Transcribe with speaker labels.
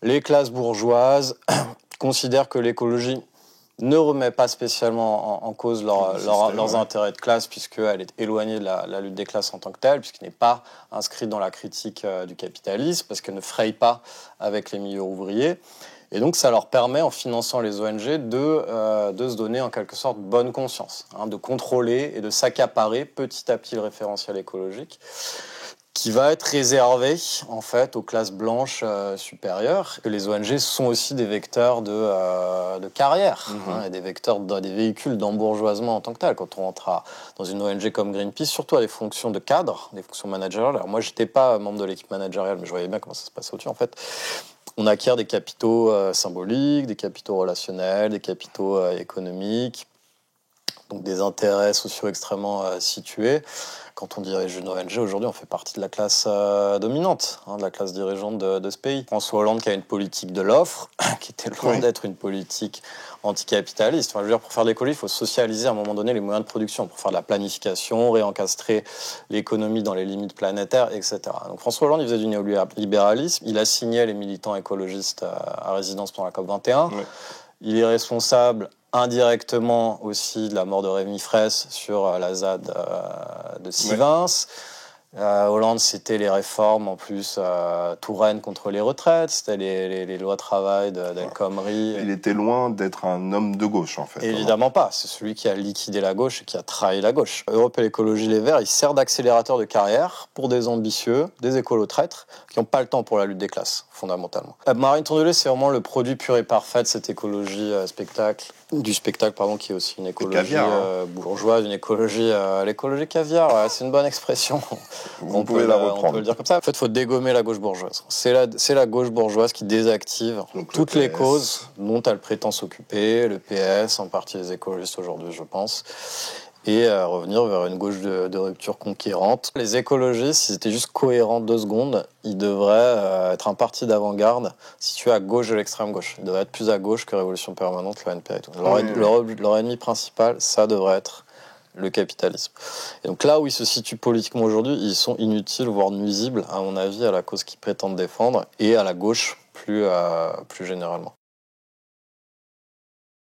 Speaker 1: Les classes bourgeoises considèrent que l'écologie ne remet pas spécialement en cause leurs intérêts de classe, puisqu'elle est éloignée de la lutte des classes en tant que telle, puisqu'elle n'est pas inscrite dans la critique du capitalisme, parce qu'elle ne fraye pas avec les milieux ouvriers. Et donc ça leur permet, en finançant les ONG, de se donner en quelque sorte bonne conscience, de contrôler et de s'accaparer petit à petit le référentiel écologique, qui va être réservé en fait aux classes blanches supérieures. Et les ONG sont aussi des vecteurs de carrière, et des vecteurs des véhicules d'embourgeoisement en tant que tel. Quand on rentre dans une ONG comme Greenpeace, surtout à des fonctions de cadre, des fonctions managériales. Alors moi, j'étais pas membre de l'équipe managériale, mais je voyais bien comment ça se passait au-dessus. En fait, on acquiert des capitaux symboliques, des capitaux relationnels, des capitaux économiques, donc des intérêts sociaux extrêmement situés. Quand on dirige une ONG, aujourd'hui, on fait partie de la classe dominante, de la classe dirigeante de ce pays. François Hollande qui a une politique de l'offre, qui était loin d'être une politique anticapitaliste. Enfin, je veux dire, pour faire de l'écologie, il faut socialiser à un moment donné les moyens de production, pour faire de la planification, réencastrer l'économie dans les limites planétaires, etc. Donc François Hollande, il faisait du néolibéralisme, il assignait les militants écologistes à résidence pendant la COP21. Oui. Il est responsable indirectement aussi de la mort de Rémi Fraisse sur la ZAD de Sivins. Hollande, c'était les réformes en plus Touraine contre les retraites, c'était les lois travail d'El Khomri.
Speaker 2: Il était loin d'être un homme de gauche en fait.
Speaker 1: Évidemment pas, c'est celui qui a liquidé la gauche et qui a trahi la gauche. Europe et l'écologie Les Verts, il sert d'accélérateur de carrière pour des ambitieux, des écolos traîtres qui n'ont pas le temps pour la lutte des classes, fondamentalement. Marine Tondelier, c'est vraiment le produit pur et parfait de cette écologie du spectacle, qui est aussi une écologie caviar, bourgeoise, une écologie, l'écologie caviar, c'est une bonne expression.
Speaker 2: On peut la reprendre.
Speaker 1: On peut le dire comme ça. En fait, il faut dégommer la gauche bourgeoise. C'est la gauche bourgeoise qui désactive toutes les causes dont elle prétend s'occuper, le PS, en partie les écologistes aujourd'hui, je pense, et revenir vers une gauche de rupture conquérante. Les écologistes, s'ils étaient juste cohérents 2 secondes, ils devraient être un parti d'avant-garde situé à gauche de l'extrême gauche. Ils devraient être plus à gauche que Révolution Permanente, le NPA et tout. Leur ennemi principal, ça devrait être le capitalisme. Et donc là où ils se situent politiquement aujourd'hui, ils sont inutiles, voire nuisibles, à mon avis, à la cause qu'ils prétendent défendre et à la gauche plus généralement.